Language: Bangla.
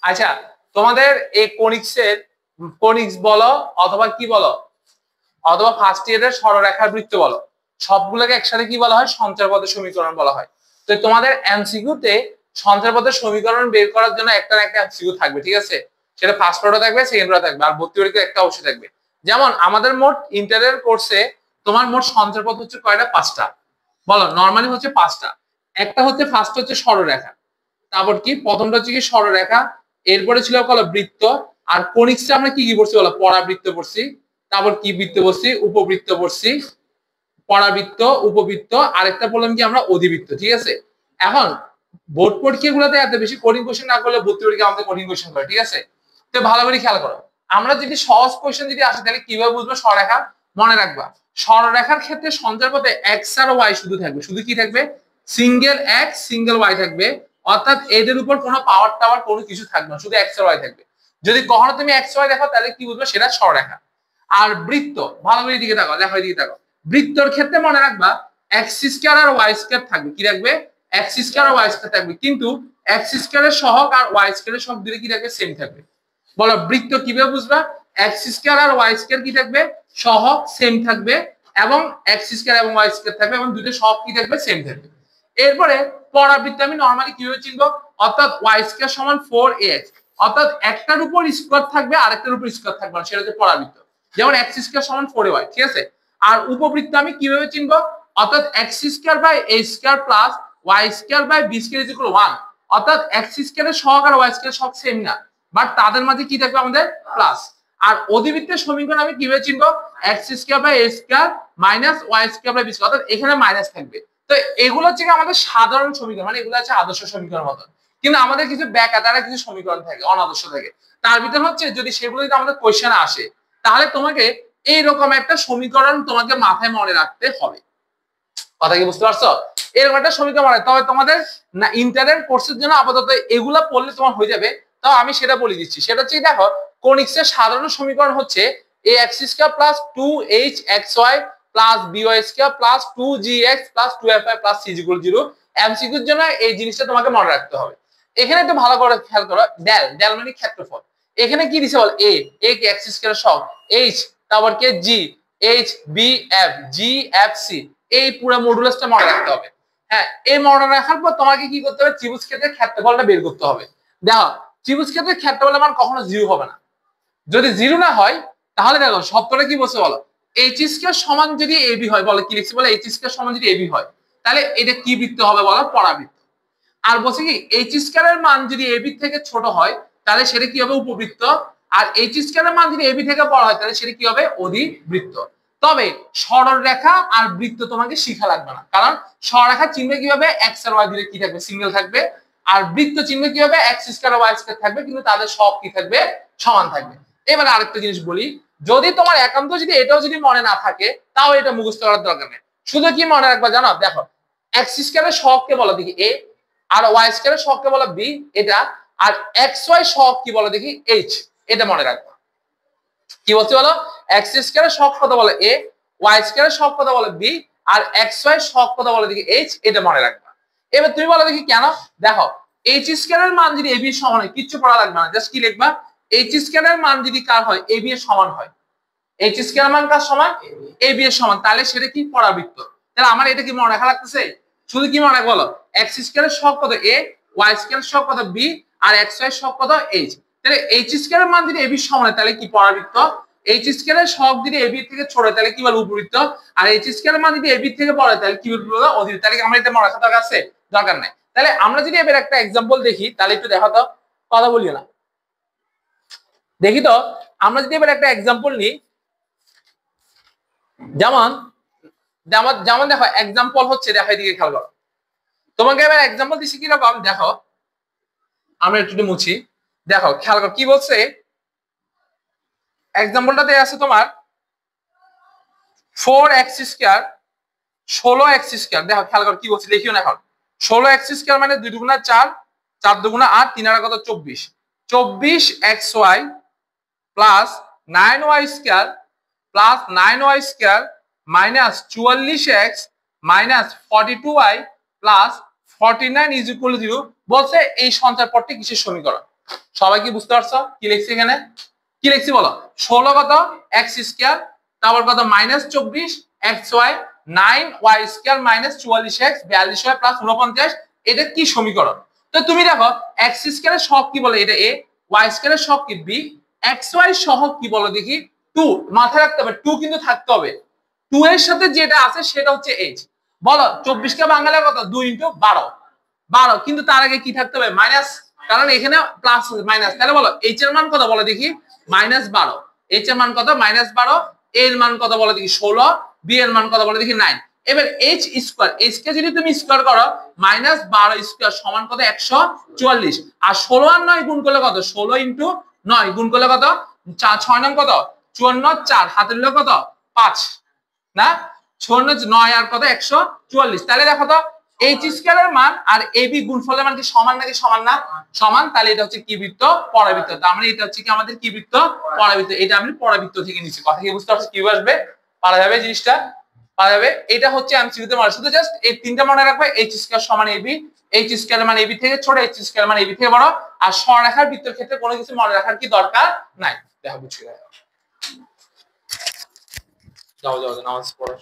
আচ্ছা, তোমাদের এই কনিক্স বলো অথবা কি বলো, অথবা ফার্স্ট ইয়ারের সরলরেখার বৃত্ত বলো, সবগুলোকে একসাথে কি বলা হয়? সঞ্চারপথের সমীকরণ বলা হয়। তো তোমাদের এমসিকিউ তে সঞ্চারপথের সমীকরণ বের করার জন্য একটা না একটা এমসিকিউ থাকবে, ঠিক আছে? সেটা ফার্স্ট পার্টও থাকবে, সেকেন্ড পার্টও থাকবে, আর ভর্তি পরীক্ষা একটা অবশ্যই থাকবে। যেমন আমাদের মোট ইন্টারের কোর্সে তোমার মোট সঞ্চারপথ হচ্ছে কয়টা? 5টা। বলো, নরমালি হচ্ছে 5টা। একটা হচ্ছে ফার্স্ট হচ্ছে সরলরেখা, তারপর কি প্রথমটা হচ্ছে কি সরলরেখা, এরপরে ছিল বলো বৃত্ত, আর কনিক্সটা আমরা কি কি পড়ছি বলো? পরাবৃত্ত পড়ছি, তারপর কি বৃত্ত পড়ছি? উপবৃত্ত পড়ছি, পরাবৃত্ত, উপবৃত্ত, আরেকটা বললাম কি আমরা অধিবৃত্ত, ঠিক আছে? এখন বোর্ড পরীক্ষাগুলোতে এত বেশি কঠিন কোশ্চেন না করলে ভর্তি পরীক্ষা আমাদের কঠিন কোশ্চেন করে, ঠিক আছে? তো ভালো করে খেয়াল করো, আমরা যদি সহজ কোশ্চেন যদি আসে তাহলে কিভাবে বুঝবো সরলরেখা? মনে রাখবা, সরলরেখার ক্ষেত্রে সঞ্চারপথে এক্স আর ওয়াই শুধু থাকবে। শুধু কি থাকবে? সিঙ্গেল এক্স সিঙ্গেল ওয়াই থাকবে, অর্থাৎ এদের উপর কোনো পাওয়ার টাওয়ার কোনো কিছু থাকবে না, শুধু এক্স আর ওয়াই থাকবে। যদি কখনো তুমি এক্স ওয়াই দেখো তাহলে কি বুঝবে? সেটা সরলরেখা। আর বৃত্ত, ভালো করে দিকে দেখো, দেখো এদিকে দেখো, বৃত্তর ক্ষেত্রে মনে রাখবা এক্স স্কয়ার আর ওয়াই স্কয়ার থাকবে। কি রাখবে? এক্স স্কয়ার আর ওয়াই স্কয়ার থাকবে, কিন্তু এক্স স্কয়ারের সহগ আর ওয়াই স্কয়ারের সহগ দুটো কি থাকবে? সেম থাকবে। বলো বৃত্ত কিভাবে বুঝবা? এক্স স্কয়ার আর ওয়াই স্কয়ার কি থাকবে? সহগ সেম থাকবে, এবং এক্স স্কয়ার এবং ওয়াই স্কয়ার থাকবে, এবং দুটো সহগ কি থাকবে? সেম থাকবে। এরপরে পরাবৃত্ত আমি নরমালি কিভাবে চিনবো? অর্থাৎ ওয়াই স্কয়ার সমান 4ax, অর্থাৎ একটার উপর স্কয়ার থাকবে আরেকটার উপর স্কয়ার থাকবে না, সেটা হচ্ছে পরাবৃত্ত। যেমন এক্স স্কয়ার সমান 4ay, ঠিক আছে? আর উপবৃত্ত আমি কিভাবে চিনবো? অর্থাৎ x square by a square plus y square by b square is equal 1, অর্থাৎ এক্স স্কয়ারের সহগ আর ওয়াই স্কয়ারের সহগ সেম না, বাট তাদের মাঝে কি থাকবে? আমাদের প্লাস। আর অধিবৃত্তের সমীকরণ আমি কিভাবে চিনবো? X square by a square minus y square by b square, অর্থাৎ এখানে মাইনাস থাকবে। তো এগুলো হচ্ছে আমাদের সাধারণ সমীকরণ, মানে এগুলো হচ্ছে আদর্শ সমীকরণ মতন, কিন্তু আমাদের কিছু ব্যাকাতারা কিছু সমীকরণ থাকে অনাদর্শ থাকে। তার ভিতরে হচ্ছে যদি সেগুলো যদি আমাদের কোয়েশ্চেনে আসে তাহলে তোমাকে এইরকম একটা সমীকরণ তোমাকে মাথায় মনে রাখতে হবে। কথা কি বুঝতে পারছো? এরকম একটা সমীকরণ মনে, তবে তোমাদের না ইন্টারনেট কোর্সের জন্য আপাতত এগুলা পড়লে তোমার হয়ে যাবে। তাও আমি সেটা বলে দিচ্ছি, সেটা হচ্ছে দেখো কোনিক্সের সাধারণ সমীকরণ হচ্ছে A x square plus 2h(xy) plus by square plus 2gx plus 2fy plus c equal 0। এমসিকিউর জন্য এই জিনিসটা তোমাকে মনে রাখতে হবে। এখানে একটু ভালো করে খেয়াল করো, ডেল ডেল মানে ক্ষেত্রফল। এখানে কি দিছে বল? এ কি এক্স স্কয়ার সহগ, এইচ তারপর কে G, H B F G F C, এই পুরো মডুলাসটা মনে রাখতে হবে। হ্যাঁ, এই মনে রাখার পর তোমাকে কি করতে হবে? ত্রিভুজ ক্ষেত্রের ক্ষেত্রফলটা বের করতে হবে। দেখো ত্রিভুজ ক্ষেত্রের ক্ষেত্রফলের মান কখনো 0 হবে না। যদি 0 না হয় তাহলে দেখো সবকটা কি বলছে বলো? এইচ স্কয়ার সমান যদি এবি হয়, বলে কি লিখছি বলে? এইচ স্কয়ার সমান যদি এবি হয় তাহলে এটা কি বৃত্ত হবে বলো? পরাবৃত্ত। আর বলছে কি এইচ স্কয়ারের মান যদি এবি থেকে ছোট হয় তাহলে সেটা কি হবে? উপবৃত্ত। আর এইচ স্কয়ারের মান যদি এবি থেকে বড় হয় তাহলে সেটা কি হবে? অধিবৃত্ত। তবে সরলরেখা আর বৃত্ত তোমাকে শিখা লাগবে না, কারণ সরলরেখা চিহ্ন কিভাবে? এক্স আর ওয়াই দিলে কি থাকবে? সিঙ্গেল থাকবে। আর বৃত্ত চিহ্ন কিভাবে? এক্স স্কয়ার ওয়াই স্কয়ার থাকবে, কিন্তু তাদের সব কি থাকবে? সমান থাকবে। এবারে আরেকটা জিনিস বলি, যদি তোমার একান্ত যদি এটাও যদি মনে না থাকে তাও এটা মুখস্থ করার দরকার নেই। শুধু কি মনে রাখবা জানো? দেখো এক্স স্কয়ারের সহগকে বলো দেখি এ, আর ওয়াই স্কয়ারের সহগকে বলো বি, এটা। আর এক্স ওয়াই সহগ কি বলো দেখি? এইচ। এটা মনে রাখবা। কি বলছি বলো? এক্স স্কয়ারের সহগ কত বলো? এ, ওয়াই স্কয়ারের সহগ কত বলো? বি, আর এক্স ওয়াই সহগ কত বলো দেখি? এইচ। এটা মনে রাখবা। এবার তুমি বলো দেখি কেন? দেখো এইচ স্কয়ারের মান যদি এবি এর সমান হয়, কিচ্ছু পড়া লাগবে না, জাস্ট কি লিখবা? এইচ স্কয়ারের মান যদি কার হয়? এবি এর সমান হয়। এইচ স্কয়ার মান কার সমান? এবি এর সমান, তাহলে সেটা কি? পরাবৃত্ত। তাহলে আমার এটা কি মনে রাখা লাগতেছে? শুধু কি মনে রাখ বলো? এক্স স্কয়ারের সহগ কত? এ, ওয়াই স্কয়ারের সহগ কত? বি, আর এক্স ওয়াই সহগ কত? এইচ। তাহলে এইচ স্কয়ারের মান যদি এবি এর সমান হয় তাহলে কি? পরাবৃত্ত। এইচ স্কয়ারের সহগ যদি এবি থেকে ছোট হয় তাহলে কি বল? উপবৃত্ত। আর এইচ স্কয়ারের মান যদি এবি থেকে বড় হয় তাহলে কি বলবো? অধিবৃত্ত। তাহলে আমরা এটা মনে রাখা দরকার আছে? দরকার নাই। তাহলে আমরা যদি এবার একটা एग्जांपल দেখি তাহলে একটু দেখো তো, কথা বলিও না। দেখি তো আমরা যদি এবার একটা एग्जांपल নিই, যেমন যেমন যেমন দেখো एग्जांपल হচ্ছে, দেখো এদিকে খেয়াল করো, তোমাকে এবার एग्जांपल দিছি কি রকম দেখো, আমরা একটু মুছি। দেখো খেয়াল করো কি বলছে, एग्जांपलটাতে আছে তোমার 4x স্কয়ার 16x স্কয়ার। দেখো খেয়াল করো কি বলছে, লিখিও না এখন। 16x স্কয়ার মানে 2 দুগুণা 4, 4 দুগুণা 8, 3 আর কত? 24। 24xy plus 9y square plus 9y square minus 44x minus 42y plus 49 is equal to 0। বলছে এই সঞ্চার পদটি কিসের সমীকরণ? সবাই কি বুঝতে পারছো কি লিখছি এখানে? কি লিখছি বলো? 16 কত এক্স স্কয়ার, তারপর কত -24 x y, 9 y square -44 x 42 y plus 49। এটা কি সমীকরণ? তো তুমি দেখো এক্স স্কয়ারের সহগ কি বলে? এটা এ, ওয়াই স্কয়ারের সহগ কি বি, এক্স ওয়াই সহগ কি বলো দেখি? 2। মাথায় রাখতে হবে 2 কিন্তু থাকতে হবে। 2 এর সাথে যেটা আছে সেটা হচ্ছে এইচ। বলো 24 কে বাংলা কত? 2 × 12, 12, কিন্তু তার আগে কি থাকতে হবে? মাইনাস, কারণ এখানে প্লাস মাইনাস। তাহলে বলো এইচ এর মান কত বলো দেখি? -12। এইচ এর মান কত? -12। এ এর মান কত বলো দেখি? 16। বি এর মান কত বলো দেখি? 9। এবার এইচ স্কয়ার, এইচ কে যদি তুমি স্কয়ার করো -12 স্কয়ার সমান কত? 144। আর 16 আর 9 গুণ করলে কত? 16 × 9 গুণ করলে কত? 6 9 কত? 54, 4 হাতের হলো কত? 5 না? 56 9 আর কত? 144। তাহলে দেখো তো এইচ স্কয়ারের মান আর এবি গুণফলের মান কি সমান নাকি সমান না? সমান। তাহলে এটা হচ্ছে কি বৃত্ত? পরাবৃত্ত। তার মানে এটা হচ্ছে কি আমাদের কি বৃত্ত? পরাবৃত্ত। এটা আমি পরাবৃত্ত থেকে নিছি। কথা কি বুঝতে পারছো? কি আসবে? পারা যাবে জিনিসটা? পারা যাবে। এটা হচ্ছে এমসিকিউ তে মানে শুধু জাস্ট এই তিনটা মনে রাখবে। এইচ স্কয়ার সমান এবি, এইচ স্কয়ার মান এবি থেকে ছোট, এইচ স্কয়ার মান এবি থেকে বড়। আর সরলরেখার বৃত্তের ক্ষেত্রে কোনো কিছু মনে রাখার কি দরকার নাই। দেখো বুঝছি। যাও যাও নামাজ পড়ো।